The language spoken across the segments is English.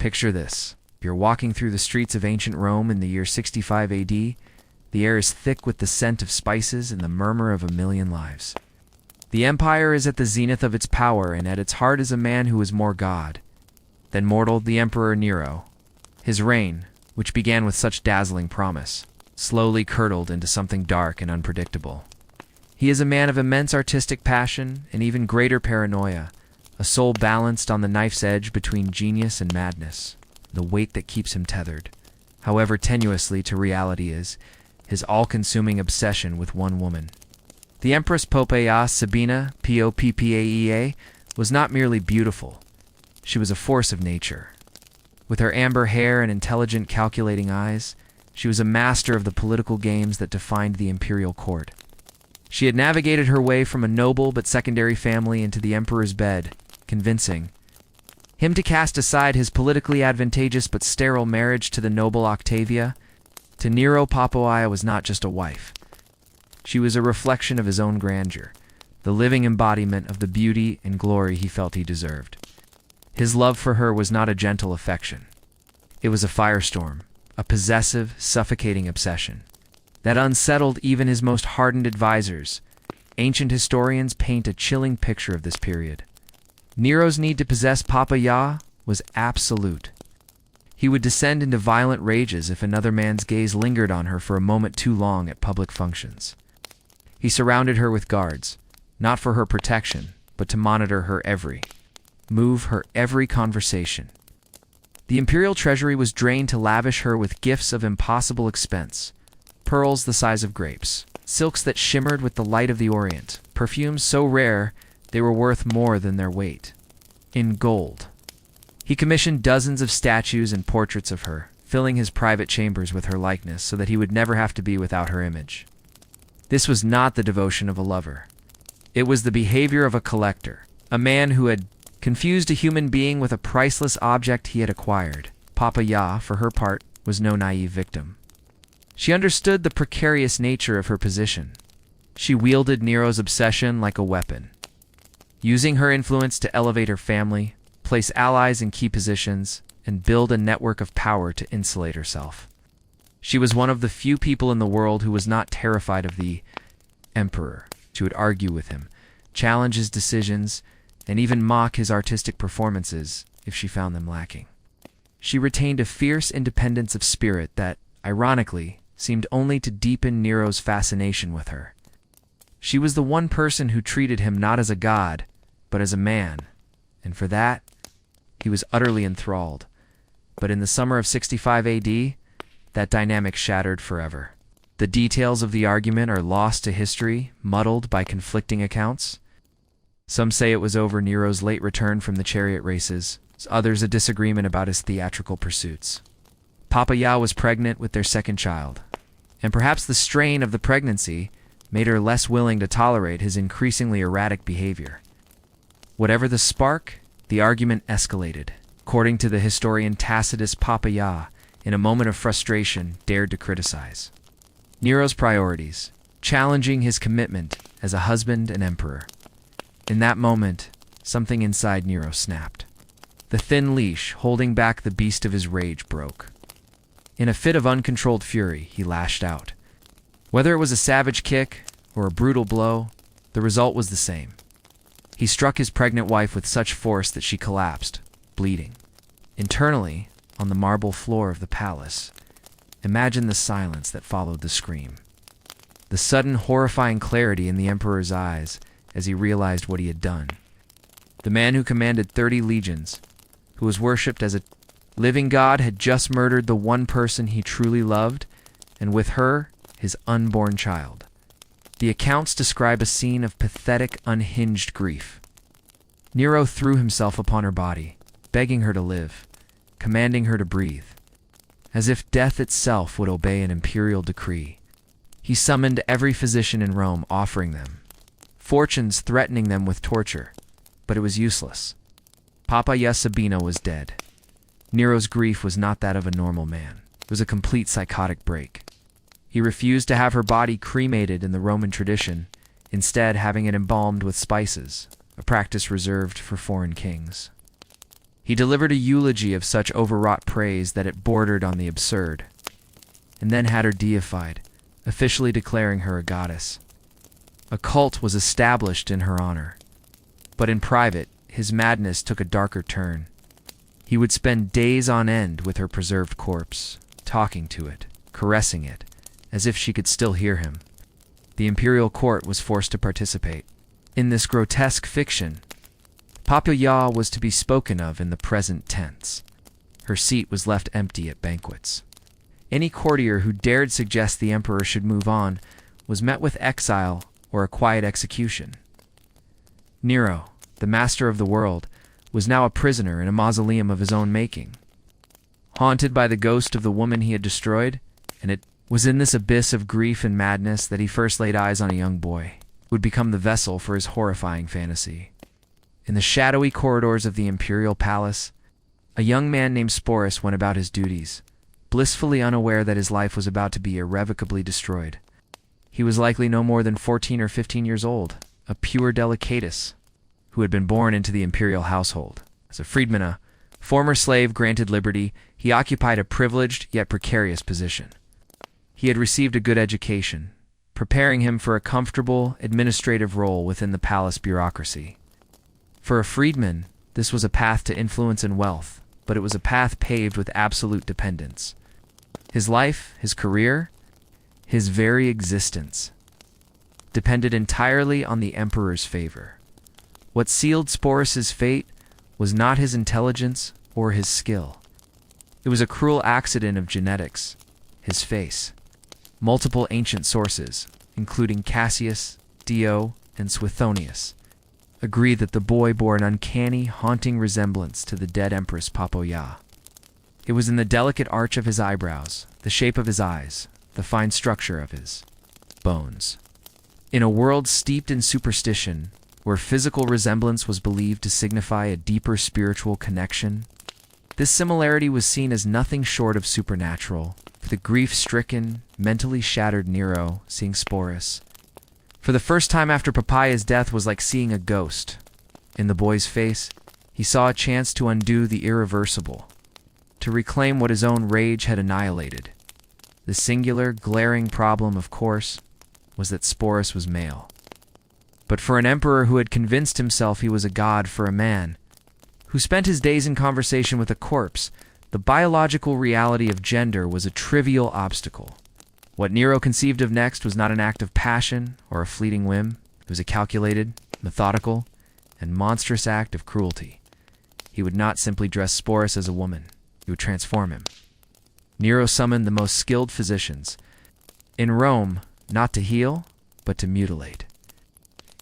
Picture this. You're walking through the streets of ancient Rome in the year 65 AD. The air is thick with the scent of spices and the murmur of a million lives. The empire is at the zenith of its power, and at its heart is a man who is more god than mortal, the Emperor Nero. His reign, which began with such dazzling promise, slowly curdled into something dark and unpredictable. He is a man of immense artistic passion and even greater paranoia, a soul balanced on the knife's edge between genius and madness. The weight that keeps him tethered, however tenuously to reality, is his all-consuming obsession with one woman. The Empress Poppaea Sabina, Poppaea, was not merely beautiful. She was a force of nature. With her amber hair and intelligent, calculating eyes, she was a master of the political games that defined the imperial court. She had navigated her way from a noble but secondary family into the emperor's bed, convincing him to cast aside his politically advantageous but sterile marriage to the noble Octavia. To Nero, Poppaea was not just a wife. She was a reflection of his own grandeur, the living embodiment of the beauty and glory he felt he deserved. His love for her was not a gentle affection. It was a firestorm, a possessive, suffocating obsession that unsettled even his most hardened advisors. Ancient historians paint a chilling picture of this period. Nero's need to possess Poppaea was absolute. He would descend into violent rages if another man's gaze lingered on her for a moment too long at public functions. He surrounded her with guards, not for her protection, but to monitor her every move, her every conversation. The imperial treasury was drained to lavish her with gifts of impossible expense: pearls the size of grapes, silks that shimmered with the light of the Orient, perfumes so rare they were worth more than their weight in gold. He commissioned dozens of statues and portraits of her, filling his private chambers with her likeness so that he would never have to be without her image. This was not the devotion of a lover. It was the behavior of a collector, a man who had confused a human being with a priceless object he had acquired. Poppaea, for her part, was no naive victim. She understood the precarious nature of her position. She wielded Nero's obsession like a weapon, using her influence to elevate her family, place allies in key positions, and build a network of power to insulate herself. She was one of the few people in the world who was not terrified of the emperor. She would argue with him, challenge his decisions, and even mock his artistic performances if she found them lacking. She retained a fierce independence of spirit that, ironically, seemed only to deepen Nero's fascination with her. She was the one person who treated him not as a god, but as a man, and for that, he was utterly enthralled. But in the summer of 65 AD, that dynamic shattered forever. The details of the argument are lost to history, muddled by conflicting accounts. Some say it was over Nero's late return from the chariot races, others a disagreement about his theatrical pursuits. Poppaea was pregnant with their second child, and perhaps the strain of the pregnancy made her less willing to tolerate his increasingly erratic behavior. Whatever the spark, the argument escalated. According to the historian Tacitus, Poppaea, in a moment of frustration, dared to criticize Nero's priorities, challenging his commitment as a husband and emperor. In that moment, something inside Nero snapped. The thin leash holding back the beast of his rage broke. In a fit of uncontrolled fury, he lashed out. Whether it was a savage kick or a brutal blow, the result was the same. He struck his pregnant wife with such force that she collapsed, bleeding. Internally, on the marble floor of the palace, imagine the silence that followed the scream. The sudden horrifying clarity in the emperor's eyes as he realized what he had done. The man who commanded 30 legions, who was worshipped as a living god, had just murdered the one person he truly loved, and with her, his unborn child. The accounts describe a scene of pathetic, unhinged grief. Nero threw himself upon her body, begging her to live, commanding her to breathe. As if death itself would obey an imperial decree, he summoned every physician in Rome, offering them fortunes, threatening them with torture, but it was useless. Poppaea Sabina was dead. Nero's grief was not that of a normal man. It was a complete psychotic break. He refused to have her body cremated in the Roman tradition, instead having it embalmed with spices, a practice reserved for foreign kings. He delivered a eulogy of such overwrought praise that it bordered on the absurd, and then had her deified, officially declaring her a goddess. A cult was established in her honor, but in private, his madness took a darker turn. He would spend days on end with her preserved corpse, talking to it, caressing it, as if she could still hear him. The imperial court was forced to participate. In this grotesque fiction, Poppaea was to be spoken of in the present tense. Her seat was left empty at banquets. Any courtier who dared suggest the emperor should move on was met with exile or a quiet execution. Nero, the master of the world, was now a prisoner in a mausoleum of his own making, haunted by the ghost of the woman he had destroyed, and it was in this abyss of grief and madness that he first laid eyes on a young boy who would become the vessel for his horrifying fantasy. In the shadowy corridors of the imperial palace, a young man named Sporus went about his duties, blissfully unaware that his life was about to be irrevocably destroyed. He was likely no more than 14 or 15 years old, a pure delicatus, who had been born into the imperial household. As a freedman, a former slave granted liberty, he occupied a privileged yet precarious position. He had received a good education, preparing him for a comfortable administrative role within the palace bureaucracy. For a freedman, this was a path to influence and wealth, but it was a path paved with absolute dependence. His life, his career, his very existence depended entirely on the emperor's favor. What sealed Sporus's fate was not his intelligence or his skill. It was a cruel accident of genetics, his face. Multiple ancient sources, including Cassius, Dio, and Suetonius, agree that the boy bore an uncanny, haunting resemblance to the dead empress Poppaea. It was in the delicate arch of his eyebrows, the shape of his eyes, the fine structure of his bones. In a world steeped in superstition, where physical resemblance was believed to signify a deeper spiritual connection, this similarity was seen as nothing short of supernatural. For the grief-stricken, mentally shattered Nero, seeing Sporus for the first time after Poppaea's death was like seeing a ghost. In the boy's face, he saw a chance to undo the irreversible, to reclaim what his own rage had annihilated. The singular, glaring problem, of course, was that Sporus was male. But for an emperor who had convinced himself he was a god, for a man who spent his days in conversation with a corpse, the biological reality of gender was a trivial obstacle. What Nero conceived of next was not an act of passion or a fleeting whim. It was a calculated, methodical, and monstrous act of cruelty. He would not simply dress Sporus as a woman. He would transform him. Nero summoned the most skilled physicians in Rome, not to heal, but to mutilate.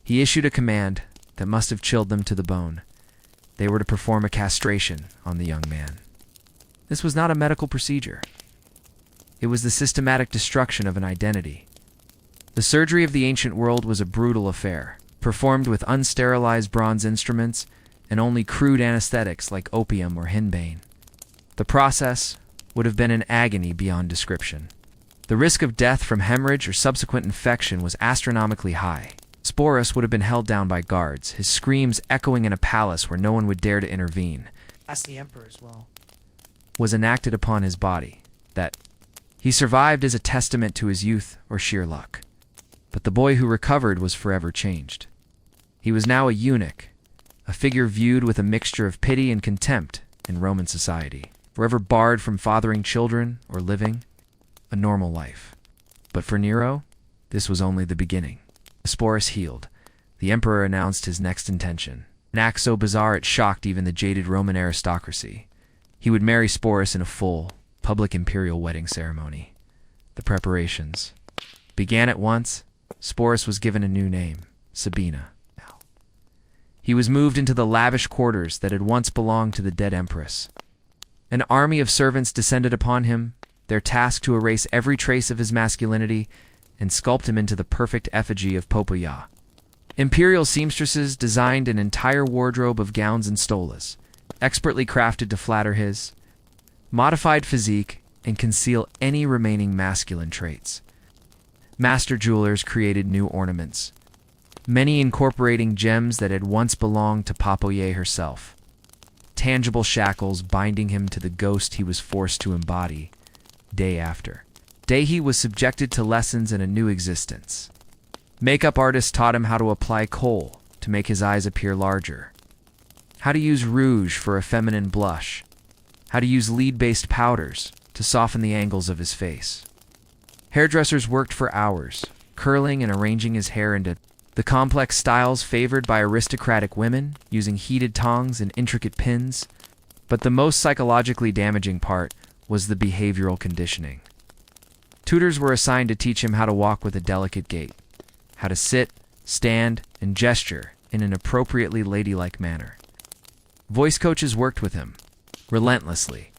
He issued a command that must have chilled them to the bone. They were to perform a castration on the young man. This was not a medical procedure. It was the systematic destruction of an identity. The surgery of the ancient world was a brutal affair, performed with unsterilized bronze instruments and only crude anesthetics like opium or henbane. The process would have been an agony beyond description. The risk of death from hemorrhage or subsequent infection was astronomically high. Sporus would have been held down by guards, his screams echoing in a palace where no one would dare to intervene. That's the emperor as well. Was enacted upon his body. That he survived is a testament to his youth or sheer luck. But the boy who recovered was forever changed. He was now a eunuch, a figure viewed with a mixture of pity and contempt in Roman society, forever barred from fathering children or living a normal life. But for Nero, this was only the beginning. Sporus healed. The emperor announced his next intention, an act so bizarre it shocked even the jaded Roman aristocracy. He would marry Sporus in a full, public imperial wedding ceremony. The preparations began at once. Sporus was given a new name, Sabina. He was moved into the lavish quarters that had once belonged to the dead empress. An army of servants descended upon him, their task to erase every trace of his masculinity and sculpt him into the perfect effigy of Poppaea. Imperial seamstresses designed an entire wardrobe of gowns and stolas, expertly crafted to flatter his modified physique and conceal any remaining masculine traits. Master jewelers created new ornaments, many incorporating gems that had once belonged to Poppaea herself. tangible shackles binding him to the ghost he was forced to embody day after day. He was subjected to lessons in a new existence. Makeup artists taught him how to apply kohl to make his eyes appear larger, how to use rouge for a feminine blush, how to use lead-based powders to soften the angles of his face. Hairdressers worked for hours, curling and arranging his hair into the complex styles favored by aristocratic women, using heated tongs and intricate pins. But the most psychologically damaging part was the behavioral conditioning. Tutors were assigned to teach him how to walk with a delicate gait, how to sit, stand, and gesture in an appropriately ladylike manner. Voice coaches worked with him, relentlessly,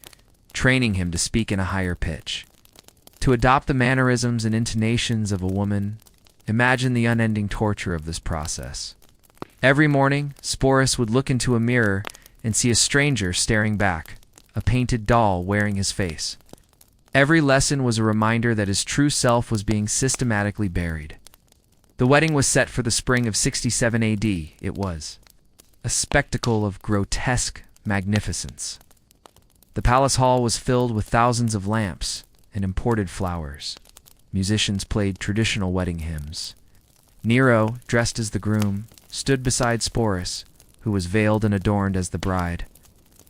training him to speak in a higher pitch, to adopt the mannerisms and intonations of a woman. Imagine the unending torture of this process. Every morning, Sporus would look into a mirror and see a stranger staring back, a painted doll wearing his face. Every lesson was a reminder that his true self was being systematically buried. The wedding was set for the spring of 67 AD. It was a spectacle of grotesque magnificence. The palace hall was filled with thousands of lamps and imported flowers. Musicians played traditional wedding hymns. Nero, dressed as the groom, stood beside Sporus, who was veiled and adorned as the bride.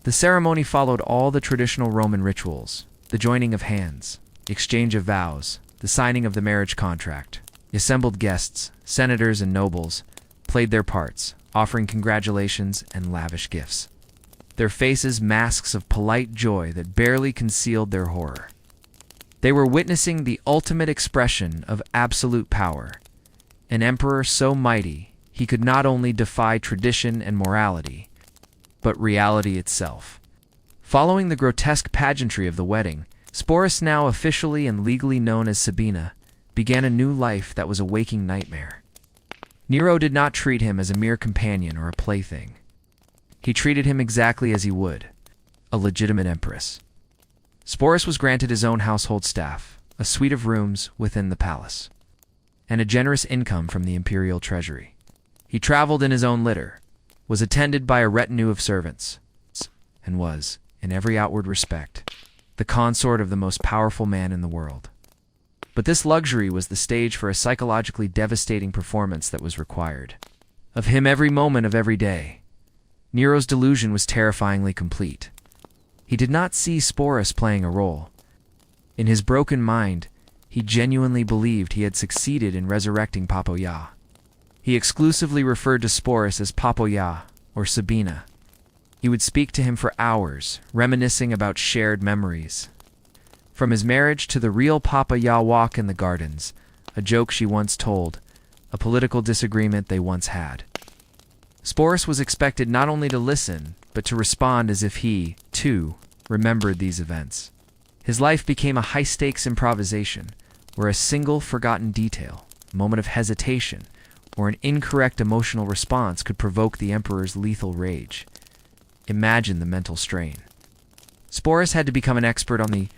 The ceremony followed all the traditional Roman rituals: the joining of hands, the exchange of vows, the signing of the marriage contract. The assembled guests, senators and nobles, played their parts, offering congratulations and lavish gifts, their faces masks of polite joy that barely concealed their horror. They were witnessing the ultimate expression of absolute power, an emperor so mighty he could not only defy tradition and morality, but reality itself. Following the grotesque pageantry of the wedding, Sporus, now officially and legally known as Sabina, began a new life that was a waking nightmare. Nero did not treat him as a mere companion or a plaything. He treated him exactly as he would, a legitimate empress. Sporus was granted his own household staff, a suite of rooms within the palace, and a generous income from the imperial treasury. He traveled in his own litter, was attended by a retinue of servants, and was, in every outward respect, the consort of the most powerful man in the world. But this luxury was the stage for a psychologically devastating performance that was required of him every moment of every day. Nero's delusion was terrifyingly complete. He did not see Sporus playing a role. In his broken mind, he genuinely believed he had succeeded in resurrecting Poppaea. He exclusively referred to Sporus as Poppaea, or Sabina. He would speak to him for hours, reminiscing about shared memories. From his marriage to the real Poppaea walk in the gardens, a joke she once told, a political disagreement they once had. Sporus was expected not only to listen, but to respond as if he, too, remembered these events. His life became a high-stakes improvisation, where a single forgotten detail, a moment of hesitation, or an incorrect emotional response could provoke the emperor's lethal rage. Imagine the mental strain. Sporus had to become an expert on the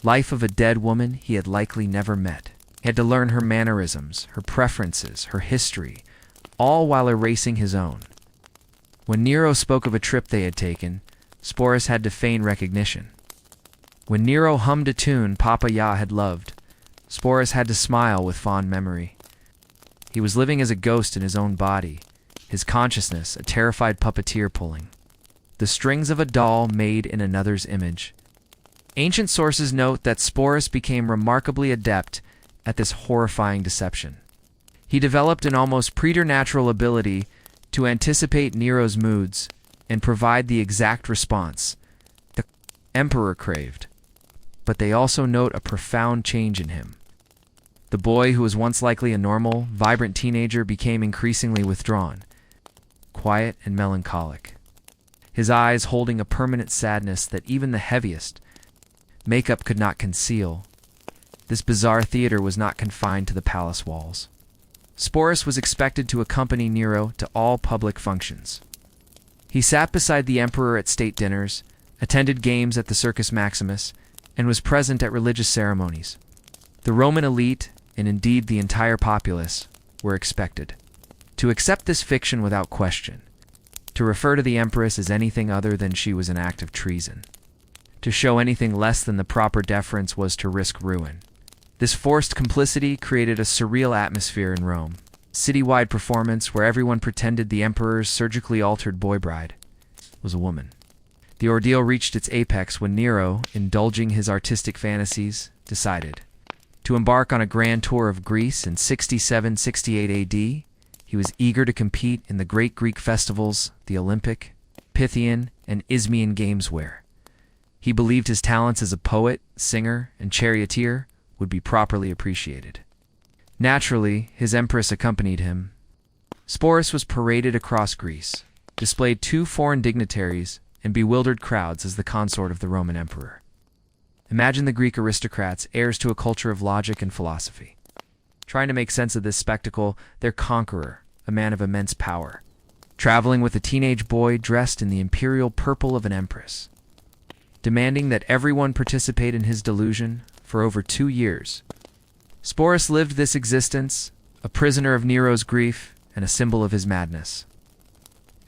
life of a dead woman he had likely never met. He had to learn her mannerisms, her preferences, her history, all while erasing his own. When Nero spoke of a trip they had taken, Sporus had to feign recognition. When Nero hummed a tune Poppaea had loved, Sporus had to smile with fond memory. He was living as a ghost in his own body, his consciousness a terrified puppeteer pulling the strings of a doll made in another's image. Ancient sources note that Sporus became remarkably adept at this horrifying deception. He developed an almost preternatural ability to anticipate Nero's moods and provide the exact response the emperor craved. But they also note a profound change in him. The boy who was once likely a normal, vibrant teenager became increasingly withdrawn, quiet and melancholic, his eyes holding a permanent sadness that even the heaviest makeup could not conceal. This bizarre theater was not confined to the palace walls. Sporus was expected to accompany Nero to all public functions. He sat beside the emperor at state dinners, attended games at the Circus Maximus, and was present at religious ceremonies. The Roman elite, and indeed the entire populace, were expected to accept this fiction without question. To refer to the empress as anything other than she was an act of treason. To show anything less than the proper deference was to risk ruin. This forced complicity created a surreal atmosphere in Rome. Citywide performance where everyone pretended the emperor's surgically altered boy bride was a woman. The ordeal reached its apex when Nero, indulging his artistic fantasies, decided to embark on a grand tour of Greece in 67-68 AD. He was eager to compete in the great Greek festivals, the Olympic, Pythian, and Isthmian Games where he believed his talents as a poet, singer, and charioteer would be properly appreciated. Naturally, his empress accompanied him. Sporus was paraded across Greece, displayed two foreign dignitaries, and bewildered crowds as the consort of the Roman emperor. Imagine the Greek aristocrats, heirs to a culture of logic and philosophy. Trying to make sense of this spectacle, their conqueror, a man of immense power, traveling with a teenage boy dressed in the imperial purple of an empress, demanding that everyone participate in his delusion for over 2 years. Sporus lived this existence, a prisoner of Nero's grief and a symbol of his madness.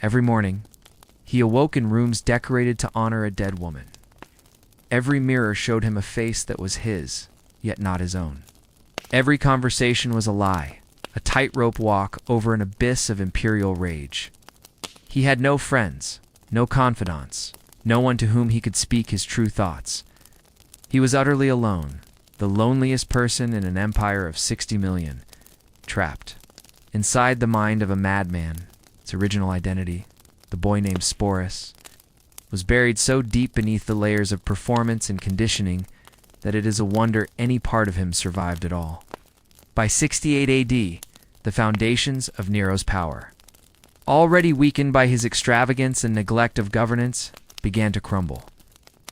Every morning, he awoke in rooms decorated to honor a dead woman. Every mirror showed him a face that was his, yet not his own. Every conversation was a lie, a tightrope walk over an abyss of imperial rage. He had no friends, no confidants, no one to whom he could speak his true thoughts. He was utterly alone, the loneliest person in an empire of 60 million, trapped inside the mind of a madman. Its original identity, the boy named Sporus, was buried so deep beneath the layers of performance and conditioning that it is a wonder any part of him survived at all. By 68 AD, the foundations of Nero's power, already weakened by his extravagance and neglect of governance, began to crumble.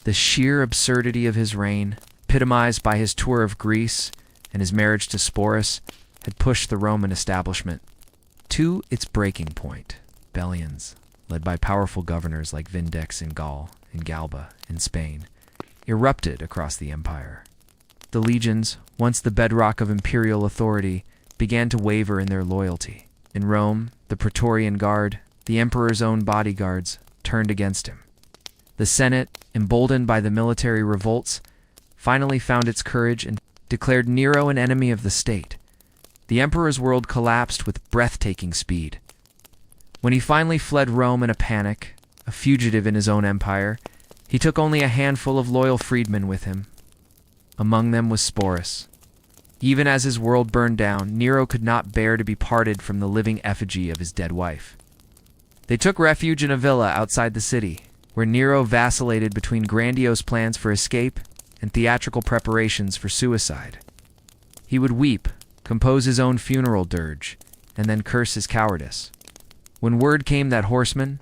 The sheer absurdity of his reign, epitomized by his tour of Greece and his marriage to Sporus, had pushed the Roman establishment to its breaking point. Rebellions, led by powerful governors like Vindex in Gaul and Galba in Spain, erupted across the empire. The legions, once the bedrock of imperial authority, began to waver in their loyalty. In Rome, the Praetorian Guard, the emperor's own bodyguards, turned against him. The Senate, emboldened by the military revolts, finally found its courage and declared Nero an enemy of the state. The emperor's world collapsed with breathtaking speed. When he finally fled Rome in a panic, a fugitive in his own empire, he took only a handful of loyal freedmen with him. Among them was Sporus. Even as his world burned down, Nero could not bear to be parted from the living effigy of his dead wife. They took refuge in a villa outside the city, where Nero vacillated between grandiose plans for escape and theatrical preparations for suicide. He would weep, compose his own funeral dirge, and then curse his cowardice. When word came that horsemen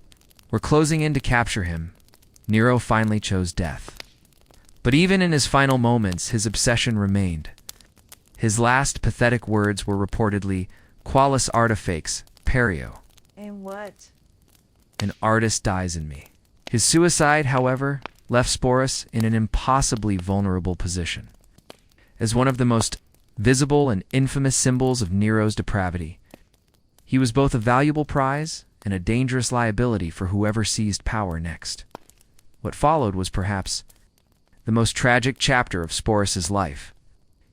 were closing in to capture him, Nero finally chose death. But even in his final moments, his obsession remained. His last pathetic words were reportedly, "Qualis artifex, perio." And what? An artist dies in me. His suicide, however, left Sporus in an impossibly vulnerable position. As one of the most visible and infamous symbols of Nero's depravity, he was both a valuable prize and a dangerous liability for whoever seized power next. What followed was perhaps the most tragic chapter of Sporus's life.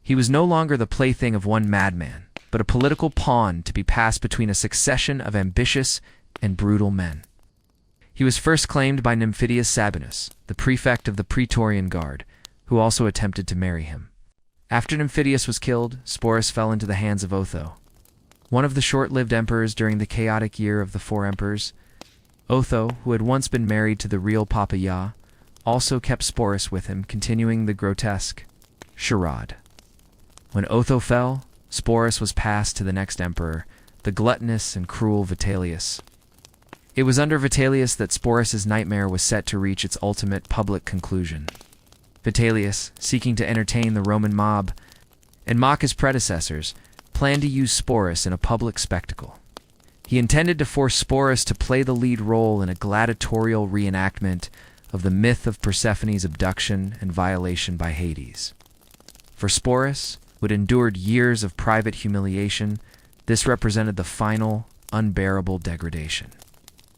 He was no longer the plaything of one madman, but a political pawn to be passed between a succession of ambitious and brutal men. He was first claimed by Nymphidius Sabinus, the prefect of the Praetorian Guard, who also attempted to marry him. After Nymphidius was killed, Sporus fell into the hands of Otho, one of the short-lived emperors during the chaotic year of the four emperors. Otho, who had once been married to the real Poppaea, also kept Sporus with him, continuing the grotesque charade. When Otho fell, Sporus was passed to the next emperor, the gluttonous and cruel Vitellius. It was under Vitellius that Sporus's nightmare was set to reach its ultimate public conclusion. Vitellius, seeking to entertain the Roman mob and mock his predecessors, planned to use Sporus in a public spectacle. He intended to force Sporus to play the lead role in a gladiatorial reenactment of the myth of Persephone's abduction and violation by Hades. For Sporus, who had endured years of private humiliation, this represented the final, unbearable degradation.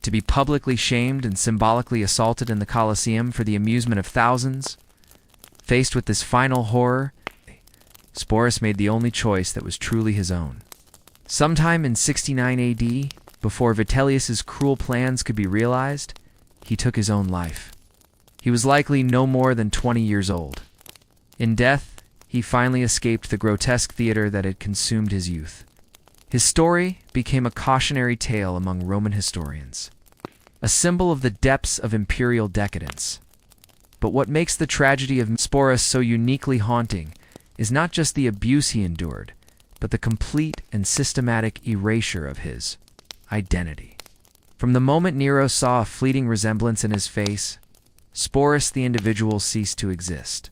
to be publicly shamed and symbolically assaulted in the Colosseum for the amusement of thousands. Faced with this final horror, Sporus made the only choice that was truly his own. Sometime in 69 AD, before Vitellius's cruel plans could be realized, he took his own life. He was likely no more than 20 years old. In death, he finally escaped the grotesque theater that had consumed his youth. His story became a cautionary tale among Roman historians, a symbol of the depths of imperial decadence. But what makes the tragedy of Sporus so uniquely haunting is not just the abuse he endured, but the complete and systematic erasure of his identity. From the moment Nero saw a fleeting resemblance in his face, Sporus the individual ceased to exist.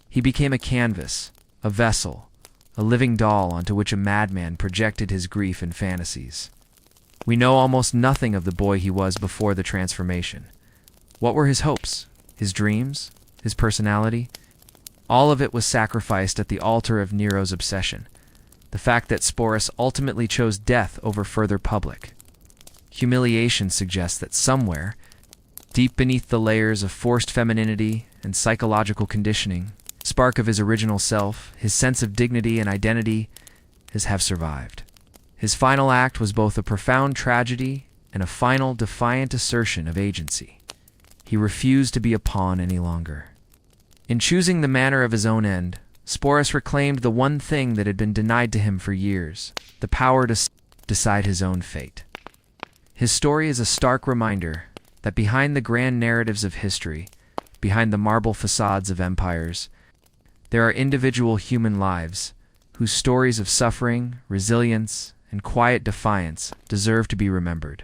He became a canvas, a vessel, a living doll onto which a madman projected his grief and fantasies. We know almost nothing of the boy he was before the transformation. What were his hopes, his dreams, his personality? All of it was sacrificed at the altar of Nero's obsession. The fact that Sporus ultimately chose death over further public humiliation suggests that somewhere, deep beneath the layers of forced femininity and psychological conditioning, the spark of his original self, his sense of dignity and identity, have survived. His final act was both a profound tragedy and a final defiant assertion of agency. He refused to be a pawn any longer. In choosing the manner of his own end, Sporus reclaimed the one thing that had been denied to him for years, the power to decide his own fate. His story is a stark reminder that behind the grand narratives of history, behind the marble facades of empires, there are individual human lives whose stories of suffering, resilience, and quiet defiance deserve to be remembered.